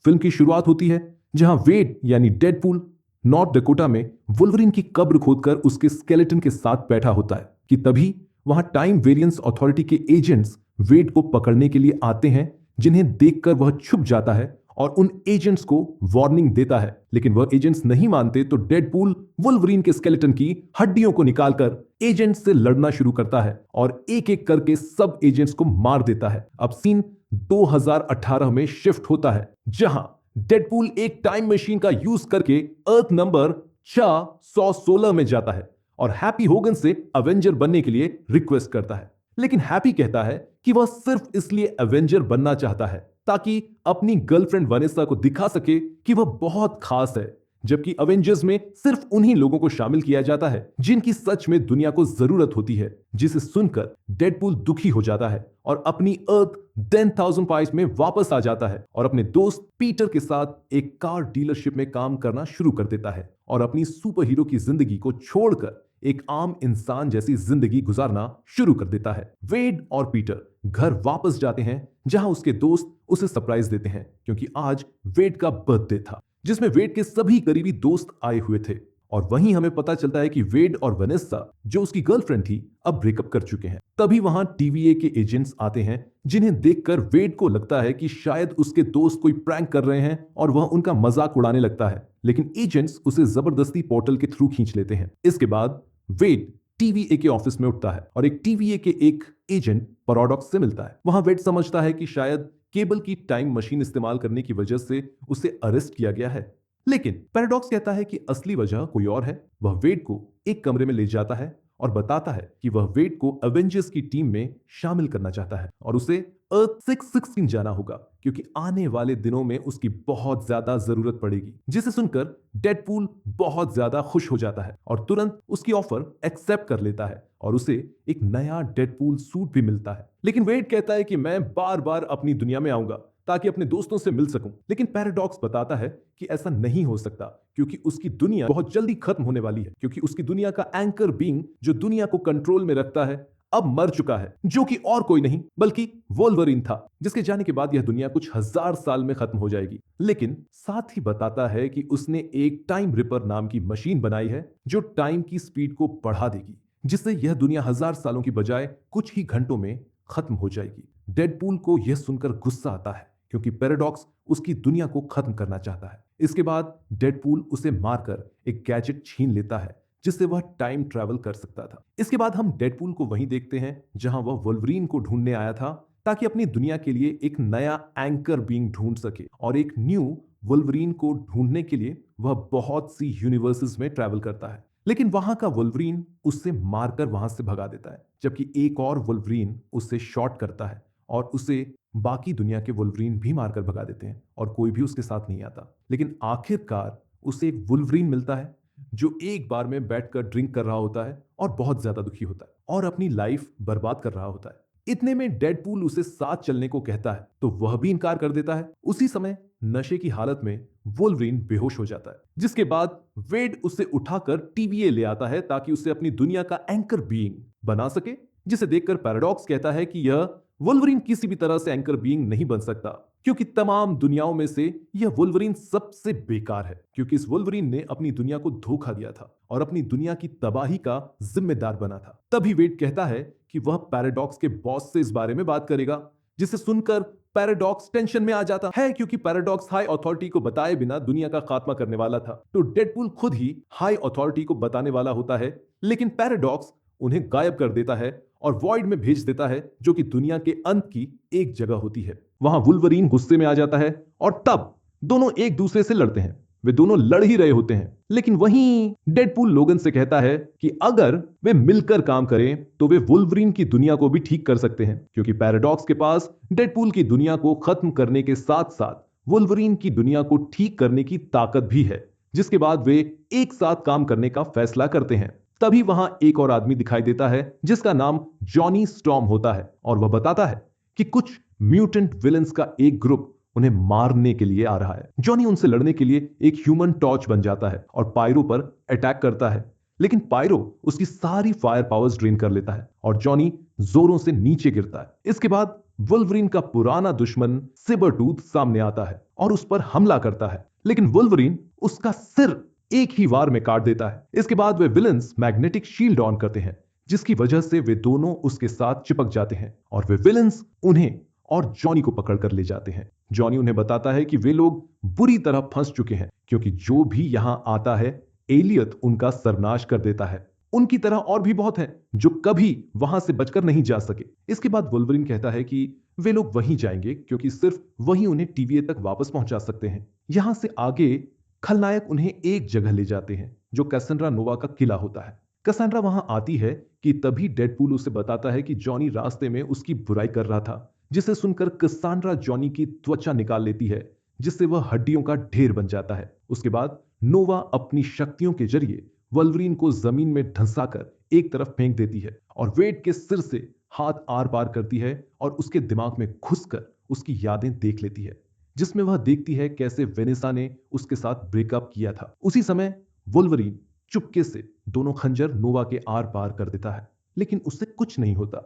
Film की शुरुआत होती है जहां वेड यानी डेडपूल नॉर्थ डकोटा में वुल्वरीन की कब्र खोदकर उसके स्केलेटन के साथ बैठा होता है कि तभी वहां टाइम वेरिएंस अथॉरिटी के एजेंट्स वेड को पकड़ने के लिए आते हैं, जिन्हें देखकर वह छुप जाता है और उन एजेंट्स को वार्निंग देता है। लेकिन वह एजेंट्स नहीं मानते तो डेडपूल वुल्वरीन के स्केलेटन की हड्डियों को निकालकर एजेंट्स से लड़ना शुरू करता है और एक एक करके सब एजेंट्स को मार देता है। अब सीन 2018 में शिफ्ट होता है जहां डेडपूल एक टाइम मशीन का यूज करके अर्थ नंबर 416 में जाता है और हैप्पी होगन से अवेंजर बनने के लिए रिक्वेस्ट करता है। लेकिन हैप्पी कहता है कि वह सिर्फ इसलिए अवेंजर बनना चाहता है ताकि अपनी गर्लफ्रेंड वनेसा को दिखा सके कि वह बहुत खास है, जबकि अवेंजर्स में सिर्फ उन्हीं लोगों को शामिल किया जाता है जिनकी सच में दुनिया को जरूरत होती है। जिसे सुनकर डेडपूल दुखी हो जाता है और अपनी अर्थ 10,000 पाइस में वापस आ जाता है और अपने दोस्त पीटर के साथ एक कार डीलरशिप में काम करना शुरू कर देता है और अपनी सुपर हीरो की जिंदगी को छोड़कर एक आम इंसान जैसी जिंदगी गुजारना शुरू कर देता है। वेड और पीटर घर वापस जाते हैं जहां उसके दोस्त उसे सरप्राइज देते हैं क्योंकि आज वेड का बर्थडे था, जिसमें वेड के सभी करीबी दोस्त आए हुए थे। और वहीं हमें पता चलता है कि वेड और वनेसा जो उसकी गर्लफ्रेंड थी अब ब्रेकअप कर चुके हैं। तभी वहां टीवीए के एजेंट्स आते हैं, जिन्हें देखकर वेड को लगता है कि शायद उसके दोस्त कोई प्रैंक कर रहे हैं और वह उनका मजाक उड़ाने लगता है। लेकिन एजेंट्स उसे जबरदस्ती पोर्टल के थ्रू खींच लेते हैं। इसके बाद वेड टीवीए के ऑफिस में उठता है और एक टीवीए के एक एजेंट पैराडॉक्स से मिलता है। वहां वेड समझता है कि शायद केबल की टाइम मशीन इस्तेमाल करने की वजह से उसे अरेस्ट किया गया है, लेकिन पैराडॉक्स कहता है कि असली वजह कोई और है। वह वेड को एक कमरे में ले जाता है और बताता है कि वह वेड को अवेंजर्स की टीम में शामिल करना चाहता है और उसे अर्थ 616 जाना होगा क्योंकि आने वाले दिनों में उसकी बहुत ज्यादा जरूरत पड़ेगी। जिसे सुनकर डेडपूल बहुत ज्यादा खुश हो जाता है और तुरंत उसकी ऑफर एक्सेप्ट कर लेता है और उसे एक नया डेडपूल सूट भी मिलता है। लेकिन वेड कहता है कि मैं बार बार अपनी दुनिया में आऊंगा ताकि अपने दोस्तों से मिल सकूं। लेकिन पैराडॉक्स बताता है कि ऐसा नहीं हो सकता क्योंकि उसकी दुनिया बहुत जल्दी खत्म होने वाली है, क्योंकि उसकी दुनिया का एंकर बीइंग जो दुनिया को कंट्रोल में रखता है अब मर चुका है, जो कि और कोई नहीं बल्कि वोल्वरीन था, जिसके जाने के बाद यह दुनिया कुछ 1000 साल में खत्म हो जाएगी। लेकिन साथ ही बताता है कि उसने एक टाइम रिपर नाम की मशीन बनाई है जो टाइम की स्पीड को बढ़ा देगी, जिससे यह दुनिया 1000 सालों की बजाय कुछ ही घंटों में खत्म हो जाएगी। डेडपूल को यह सुनकर गुस्सा आता है क्योंकि पैराडॉक्स उसकी दुनिया को खत्म करना चाहता है। इसके बाद डेडपूल उसे मारकर एक गैजेट छीन लेता है जिससे वह टाइम ट्रैवल कर सकता था। इसके बाद हम डेडपूल को वहीं देखते हैं जहां वह वुल्वरीन को ढूंढने आया था ताकि अपनी दुनिया के लिए एक नया एंकर बीइंग ढूंढ सके, और एक न्यू वुल्वरीन को ढूंढने के लिए वह बहुत सी यूनिवर्सेस में ट्रैवल करता है। लेकिन वहां का वुल्वरीन उससे मारकर वहां से भगा देता है, जबकि एक और वुल्वरीन उससे शॉट करता है और उसे बाकी दुनिया के वुल्वरीन भी मारकर भगा देते हैं और कोई भी उसके साथ नहीं आता। लेकिन आखिरकार उसे एक वुल्वरीन मिलता है जो एक बार में बैठकर ड्रिंक कर रहा होता है और बहुत ज्यादा दुखी होता है और अपनी लाइफ बर्बाद कर रहा होता है। इतने में डेडपूल उसे साथ चलने को कहता है तो वह भी इनकार कर देता है। उसी समय नशे की हालत में वुल्वरीन बेहोश हो जाता है, जिसके बाद वेड उसे उठाकर टीवीए ले आता है ताकि उसे अपनी दुनिया का एंकर बीइंग बना सके। जिसे देखकर पैराडॉक्स कहता है कि यह वुल्वरीन किसी भी तरह से एंकर बीइंग नहीं बन सकता क्योंकि तमाम दुनियाओं में से यह वुल्वरीन सबसे बेकार है, क्योंकि इस वुल्वरीन ने अपनी दुनिया को धोखा दिया था और अपनी दुनिया की तबाही का जिम्मेदार बना था। तभी वेड कहता है कि वह पैराडॉक्स के बॉस से इस बारे में बात करेगा, जिसे सुनकर पैराडॉक्स टेंशन में आ जाता है क्योंकि पैराडॉक्स हाई अथॉरिटी को बताए बिना दुनिया का खात्मा करने वाला था। तो डेडपूल खुद ही हाई अथॉरिटी को बताने वाला होता है, लेकिन पैराडॉक्स उन्हें गायब कर देता है और वॉइड में भेज देता है जो कि दुनिया के अंत की एक जगह होती है। वहां वुल्वरीन गुस्से में आ जाता है और तब दोनों एक दूसरे से लड़ते हैं। वे दोनों लड़ ही रहे होते हैं, लेकिन वहीं डेडपूल लोगन से कहता है कि अगर वे मिलकर काम करें तो वे वुल्वरीन की दुनिया को भी ठीक कर सकते हैं, क्योंकि पैराडॉक्स के पास डेडपूल की दुनिया को खत्म करने के साथ साथ वुल्वरीन की दुनिया को ठीक करने की ताकत भी है। जिसके बाद वे एक साथ काम करने का फैसला करते हैं। तभी वहां एक और आदमी दिखाई देता है जिसका नाम जॉनी स्टॉर्म होता है और वह बताता है कि कुछ म्यूटेंट विलेंस का एक ग्रुप उन्हें मारने के लिए आ रहा है। जॉनी उनसे लड़ने के लिए एक ह्यूमन टॉर्च बन जाता है और पायरो पर अटैक करता है, लेकिन पायरो उसकी सारी फायर पावर्स ड्रेन कर लेता है और जॉनी जोरों से नीचे गिरता है। इसके बाद वुल्वरीन का पुराना दुश्मन सेबरटूथ सामने आता है और उस पर हमला करता है, लेकिन वुल्वरीन उसका सिर एक ही वार में काट देता है। इसके बाद वे विलन्स मैग्नेटिक शील्ड ऑन करते हैं, जिसकी वजह से वे दोनों उसके साथ चिपक जाते हैं और वे विलन्स उन्हें और जॉनी को पकड़कर ले जाते हैं। जॉनी उन्हें बताता है कि वे लोग बुरी तरह फंस चुके हैं, क्योंकि जो भी यहां आता है एलियट उनका सर्वनाश कर देता है। उनकी तरह और भी बहुत हैं जो कभी वहां से बचकर नहीं जा सके। इसके बाद वुल्वरीन कहता है कि वे लोग वहीं जाएंगे, क्योंकि सिर्फ वहीं उन्हें टीवीए तक वापस पहुंचा सकते हैं। यहां से आगे खलनायक उन्हें एक जगह ले जाते हैं जो कैसेंड्रा नोवा का किला होता है। कैसेंड्रा वहां आती है कि तभी डेडपूल उसे बताता है कि जॉनी रास्ते में उसकी बुराई कर रहा था, जिसे सुनकर कैसेंड्रा जॉनी की त्वचा निकाल लेती है, जिससे वह हड्डियों का ढेर बन जाता है। उसके बाद नोवा अपनी शक्तियों के जरिए वुल्वरीन को जमीन में धंसाकर एक तरफ फेंक देती है और वेड के सिर से हाथ आर पार करती है और उसके दिमाग में घुसकर उसकी यादें देख लेती है, जिसमें वह देखती है कैसे वेनेसा ने उसके साथ ब्रेकअप किया था। उसी समय वुल्वरीन चुपके से दोनों खंजर नोवा के आर पार कर देता है, लेकिन उससे कुछ नहीं होता,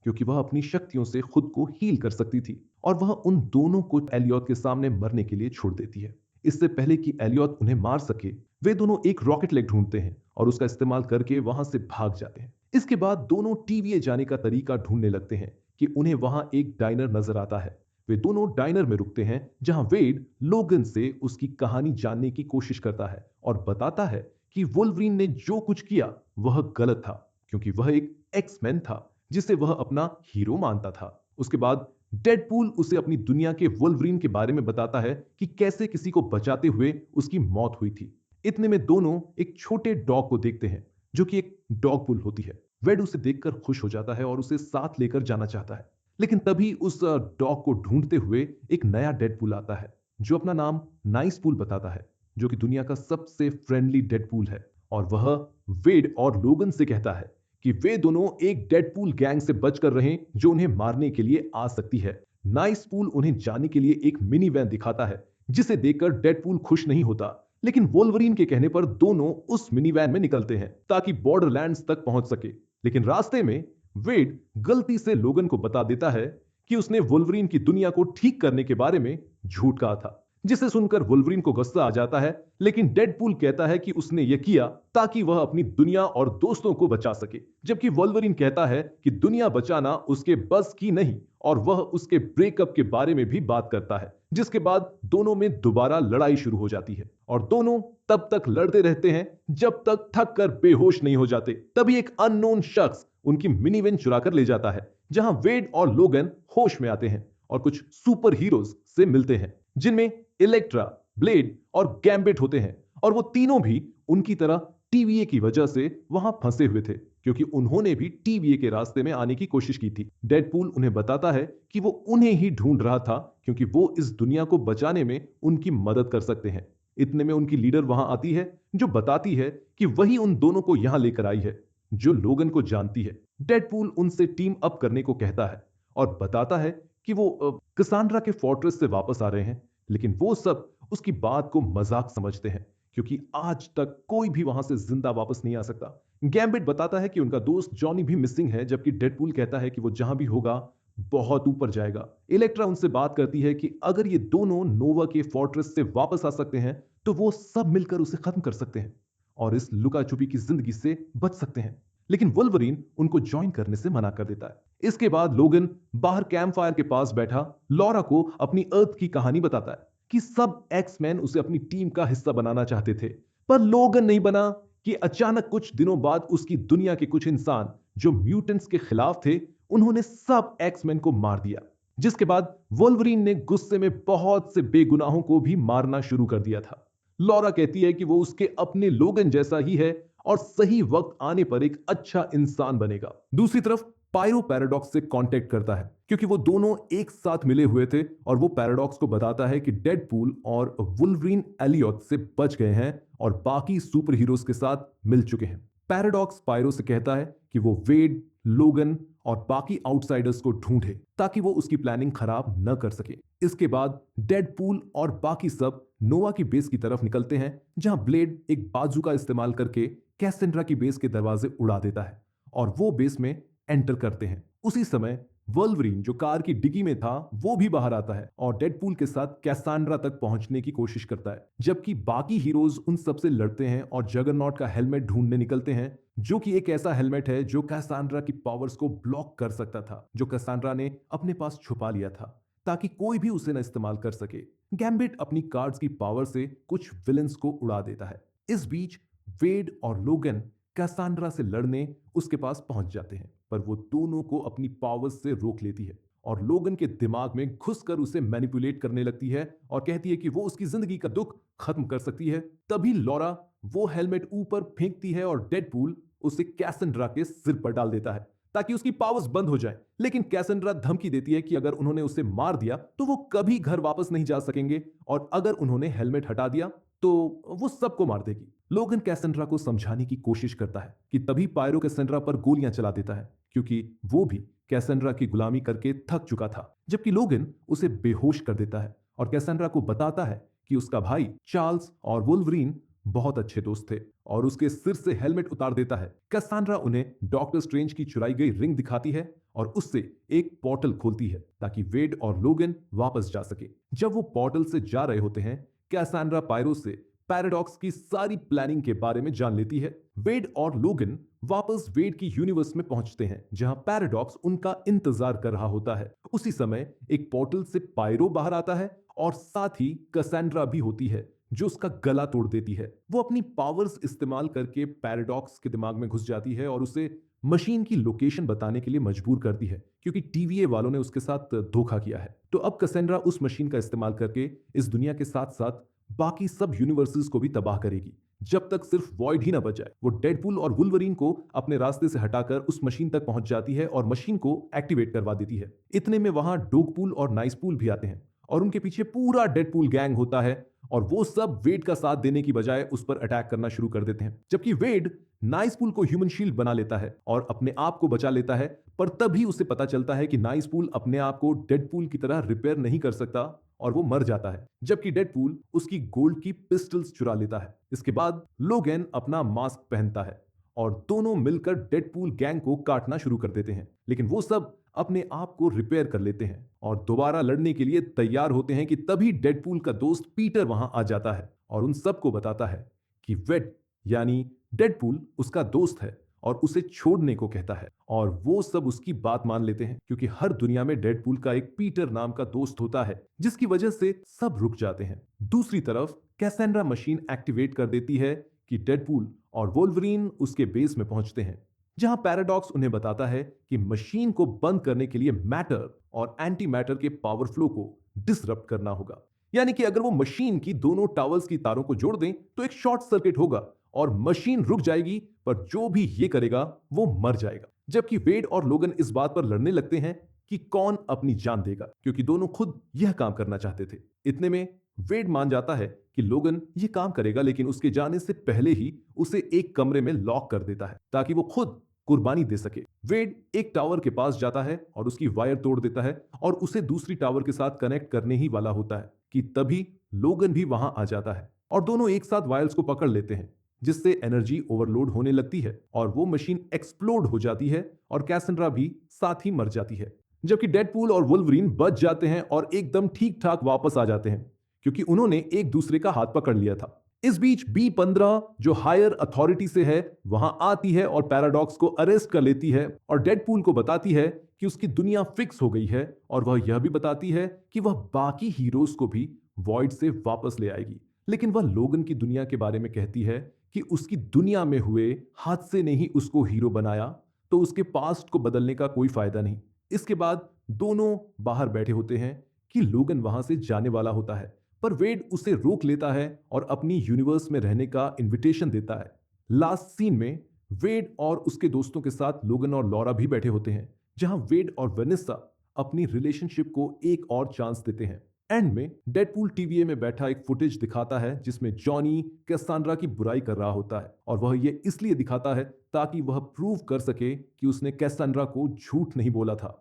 क्योंकि वह अपनी शक्तियों से खुद को हील कर सकती थी और वह उन दोनों को एलियट के सामने मरने के लिए छोड़ देती है। इससे पहले कि एलियट उन्हें मार सके, वे दोनों एक रॉकेट लेग ढूंढते हैं और उसका इस्तेमाल करके वहां से भाग जाते हैं। इसके बाद दोनों टीवीए जाने का तरीका ढूंढने लगते हैं कि उन्हें वहां एक डाइनर नजर आता है। वे दोनों डाइनर में रुकते हैं, जहां वेड लोगन से उसकी कहानी जानने की कोशिश करता है और बताता है कि वुल्वरीन ने जो कुछ किया वह गलत था, क्योंकि वह एक एक्समैन था जिसे वह अपना हीरो मानता था। उसके बाद डेडपूल उसे अपनी दुनिया के वुल्वरीन के बारे में बताता है कि कैसे किसी को बचाते हुए उसकी मौत हुई थी। इतने में दोनों एक छोटे डॉग को देखते हैं, जो कि एक डॉग पुल होती है। वेड उसे देखकर खुश हो जाता है और उसे साथ लेकर जाना चाहता है, लेकिन तभी उस डॉग को ढूंढते हुए एक नया डेडपूल आता है, जो अपना नाम नाइस पूल बताता है, जो कि दुनिया का सबसे फ्रेंडली डेडपूल है। और वह वेड और लोगन से कहता है कि वे दोनों एक डेडपूल गैंग से बचकर रहें जो उन्हें मारने के लिए आ सकती है। नाइस पूल उन्हें जाने के लिए एक मिनी वैन दिखाता है, जिसे देखकर डेडपूल खुश नहीं होता, लेकिन वोल्वरीन के कहने पर दोनों उस मिनी वैन में निकलते हैं ताकि बॉर्डरलैंड्स तक पहुंच सके। लेकिन रास्ते में वेड गलती से लोगन को बता देता है कि उसने वुल्वरीन की दुनिया को ठीक करने के बारे में झूठ कहा था, जिसे सुनकर वुल्वरीन को गुस्सा आ जाता है। लेकिन डेडपूल कहता है कि उसने यह किया ताकि वह अपनी दुनिया और दोस्तों को बचा सके, जबकि वुल्वरीन कहता है कि दुनिया बचाना उसके बस की नहीं और वह उसके ब्रेकअप के बारे में भी बात करता है। जिसके बाद दोनों में दोबारा लड़ाई शुरू हो जाती है और दोनों तब तक लड़ते रहते हैं जब तक थक कर बेहोश नहीं हो जाते। तभी एक अननोन शख्स उनकी मिनी वैन चुरा कर ले जाता है, जहां वेड और लोगन होश में आते हैं और कुछ सुपर हीरोज से मिलते हैं, जिनमें इलेक्ट्रा, ब्लेड और गैम्बिट होते हैं। और वो तीनों भी उनकी तरह टीवीए की वजह से वहां फंसे हुए थे, क्योंकि उन्होंने भी टीवीए के रास्ते में आने की कोशिश की थी। डेडपूल उन्हें बताता है कि वो उन्हें ही ढूंढ रहा था, क्योंकि वो इस दुनिया को बचाने में उनकी मदद कर सकते हैं। इतने में उनकी लीडर वहां आती है, जो बताती है कि वही उन दोनों को यहां लेकर आई है, जो लोगन को जानती है। डेडपूल उनसे टीम अप करने को कहता है और बताता है कि वो कैसेंड्रा के फोर्ट्रेस से वापस आ रहे हैं, लेकिन वो सब उसकी बात को मजाक समझते हैं, क्योंकि आज तक कोई भी वहां से जिंदा वापस नहीं आ सकता। गैम्बिट बताता है कि उनका दोस्त जॉनी भी मिसिंग है, जबकि डेडपूल कहता है कि वो जहां भी होगा बहुत ऊपर जाएगा। इलेक्ट्रा उनसे बात करती है कि अगर ये दोनों नोवा के फोर्ट्रेस से वापस आ सकते हैं तो वो सब मिलकर उसे खत्म कर सकते हैं और इस लुका छुपी की जिंदगी से बच सकते हैं। लेकिन वुल्वरीन उनको ज्वाइन करने से मना कर देता है। इसके बाद लोगन बाहर कैंप फायर के पास बैठा लॉरा को अपनी अर्थ की कहानी बताता है कि सब एक्समैन उसे अपनी टीम का हिस्सा बनाना चाहते थे, पर लोगन नहीं बना। कि अचानक कुछ दिनों बाद उसकी दुनिया के कुछ इंसान जो म्यूटेंट्स के खिलाफ थे, उन्होंने सब एक्समैन को मार दिया। जिसके बाद वुल्वरीन ने गुस्से में बहुत से बेगुनाहों को भी मारना शुरू कर दिया था। लॉरा कहती है कि वो उसके अपने लोगन जैसा ही है और सही वक्त आने पर एक अच्छा इंसान बनेगा। दूसरी तरफ पायरो पैराडॉक्स से कांटेक्ट करता है, क्योंकि वो दोनों एक साथ मिले हुए थे और वो पैराडॉक्स को बताता है कि डेडपूल और वुल्वरीन एलियट से बच गए हैं और बाकी सुपर हीरोज के साथ मिल चुके हैं। पैराडॉक्स पायरो से कहता है कि वो वेड, लोगन और बाकी आउटसाइडर्स को ढूंढे ताकि वो उसकी प्लानिंग खराब न कर सके। इसके बाद डेडपूल और बाकी सब नोवा की बेस की तरफ निकलते हैं, जहां ब्लेड एक बाजू का इस्तेमाल करके कैसेंड्रा की बेस के दरवाजे उड़ा देता है और वो बेस में एंटर करते हैं। उसी समय वल्वरिन जो कार की डिग्गी में था वो भी बाहर आता है और डेडपूल के साथ कैसांड्रा तक पहुंचने की कोशिश करता है, जबकि बाकी हीरोज उन सबसे लड़ते हैं और जगरनॉट का हेलमेट ढूंढने निकलते हैं, जो कि एक ऐसा हेलमेट है जो कैसांड्रा की पावर्स को ब्लॉक कर सकता था, जो कैसांड्रा ने अपने पास छुपा लिया था ताकि कोई भी उसे न इस्तेमाल कर सके। गैम्बिट अपनी कार्ड्स की पावर से कुछ विलेंस को उड़ा देता है। इस बीच वेड और लोगन कैसांड्रा से लड़ने उसके पास पहुंच जाते हैं, पर वो दोनों को अपनी पावर्स से रोक लेती है और लोगन के दिमाग में घुसकर उसे मैनिपुलेट करने लगती है और कहती है कि वो उसकी जिंदगी का दुख खत्म कर सकती है। तभी लॉरा वो हेलमेट ऊपर फेंकती है और डेडपूल उसे कैसेंड्रा के सिर पर डाल देता है ताकि उसकी पावर्स बंद हो जाए। लेकिन कैसेंड्रा धमकी देती है कि अगर उन्होंने उसे मार दिया तो वो कभी घर वापस नहीं जा सकेंगे और अगर उन्होंने हेलमेट हटा दिया तो वो सबको मार देगी। लोगन कैसेंड्रा को समझाने की कोशिश करता है कि तभी पायरो कैसेंड्रा पर गोलियां चला देता है, क्योंकि वो भी कैसेंड्रा की गुलामी करके थक चुका था, जबकि लोगन उसे बेहोश कर देता है और कैसेंड्रा को बताता है कि उसका भाई चार्ल्स और वुल्वरीन बहुत अच्छे दोस्त थे और उसके सिर से हेलमेट उतार देता है। कैसांड्रा उन्हें डॉक्टर स्ट्रेंज की चुराई गई रिंग दिखाती है और उससे एक पोर्टल खोलती है ताकि वेड और लोगन वापस जा सके। जब वो पोर्टल से जा रहे होते हैं, कैसांड्रा पायरो से पैराडॉक्स की सारी प्लानिंग के बारे में जान लेती है। वेड और लोगन वापस वेड की यूनिवर्स में पहुंचते हैं जहां पैराडॉक्स उनका इंतजार कर रहा होता है। उसी समय एक पोर्टल से पायरो बाहर आता है और साथ ही कैसांड्रा भी होती है जो उसका गला तोड़ देती है। वो अपनी पावर्स इस्तेमाल करके पैराडॉक्स के दिमाग में घुस जाती है और उसे मशीन की लोकेशन बताने के लिए मजबूर करती है, क्योंकि टीवीए वालों ने उसके साथ धोखा किया है। तो अब कैसेंड्रा उस मशीन का इस्तेमाल करके इस दुनिया के साथ साथ बाकी सब यूनिवर्सेस को भी तबाह करेगी, जब तक सिर्फ वॉइड ही ना बच जाए। वो डेडपूल और वुल्वरीन को अपने रास्ते से हटाकर उस मशीन तक पहुंच जाती है और मशीन को एक्टिवेट करवा देती है। इतने में वहां डोगपूल और नाइसपूल भी आते हैं और उनके पीछे पूरा डेडपूल गैंग होता है और वो सब वेड का साथ देने की बजाय उस पर अटैक करना शुरू कर देते हैं, जबकि वेड नाइसपूल को ह्यूमन शील्ड बना लेता है और अपने आप को बचा लेता है। पर तभी उसे पता चलता है कि नाइसपूल अपने आप को डेडपूल की तरह रिपेयर नहीं कर सकता और वो मर जाता है, जबकि डेडपूल उसकी गोल्ड की पिस्टल्स चुरा लेता है। इसके बाद लोगन अपना मास्क पहनता है और दोनों मिलकर डेडपूल गैंग को काटना शुरू कर देते हैं, लेकिन वो सब अपने आप को रिपेयर कर लेते हैं और दोबारा लड़ने के लिए तैयार होते हैं कि तभी डेडपूल का दोस्त पीटर वहां आ जाता है और उन सबको बताता है कि वेड यानी डेडपूल उसका दोस्त है और उसे छोड़ने को कहता है। और वो सब उसकी बात मान लेते हैं, क्योंकि हर दुनिया में डेडपूल का एक पीटर नाम का दोस्त होता है, जिसकी वजह से सब रुक जाते हैं। दूसरी तरफ कैसेंड्रा मशीन एक्टिवेट कर देती है कि डेडपूल और वोल्वरीन उसके बेस में पहुंचते हैं, जहां पैराडॉक्स उन्हें बताता है कि मशीन को बंद करने के लिए मैटर और एंटी मैटर के पावर फ्लो को डिसरप्ट करना होगा। यानी कि अगर वो मशीन की दोनों टावर्स की तारों को जोड़ दें तो एक शॉर्ट सर्किट होगा और मशीन रुक जाएगी, पर जो भी ये करेगा वो मर जाएगा। जबकि वेड और लोगन इस बात पर लड़ने लगते हैं कि कौन अपनी जान देगा, क्योंकि दोनों खुद यह काम करना चाहते थे। इतने में वेड मान जाता है कि लोगन ये काम करेगा, लेकिन उसके जाने से पहले ही उसे एक कमरे में लॉक कर देता है ताकि वो खुद कुर्बानी दे सके। वेड एक टावर के पास जाता है और उसकी वायर तोड़ देता है और उसे दूसरी टावर के साथ कनेक्ट करने ही वाला होता है कि तभी लोगन भी वहां आ जाता है और दोनों एक साथ वायर्स को पकड़ लेते हैं, जिससे एनर्जी ओवरलोड होने लगती है और वो मशीन एक्सप्लोड हो जाती है और कैसेंड्रा भी साथ ही मर जाती है। जबकि डेडपूल और वुल्वरीन बच जाते हैं और एकदम ठीक ठाक वापस आ जाते हैं, क्योंकि उन्होंने एक दूसरे का हाथ पकड़ लिया था। इस बीच B-15 जो हायर अथॉरिटी से है वहां आती है और पैराडॉक्स को अरेस्ट कर लेती है और डेडपूल को बताती है कि उसकी दुनिया फिक्स हो गई है और वह यह भी बताती है कि वह बाकी हीरोज को भी वॉइड से वापस ले आएगी। लेकिन वह लोगन की दुनिया के बारे में कहती है कि उसकी दुनिया में हुए हादसे ने ही उसको हीरो बनाया, तो उसके पास्ट को बदलने का कोई फायदा नहीं। इसके बाद दोनों बाहर बैठे होते हैं कि लोगन वहां से जाने वाला होता है, पर वेड उसे रोक लेता है और अपनी यूनिवर्स में रहने का इनविटेशन देता है। लास्ट सीन में वेड और उसके दोस्तों के साथ लोगन और लॉरा भी बैठे होते हैं, जहां वेड और वेनेसा अपनी रिलेशनशिप को एक और चांस देते हैं। एंड में डेडपूल टीवीए में बैठा एक फुटेज दिखाता है जिसमें जॉनी कैसांड्रा की बुराई कर रहा होता है और वह ये इसलिए दिखाता है ताकि वह प्रूव कर सके कि उसने कैसांड्रा को झूठ नहीं बोला था।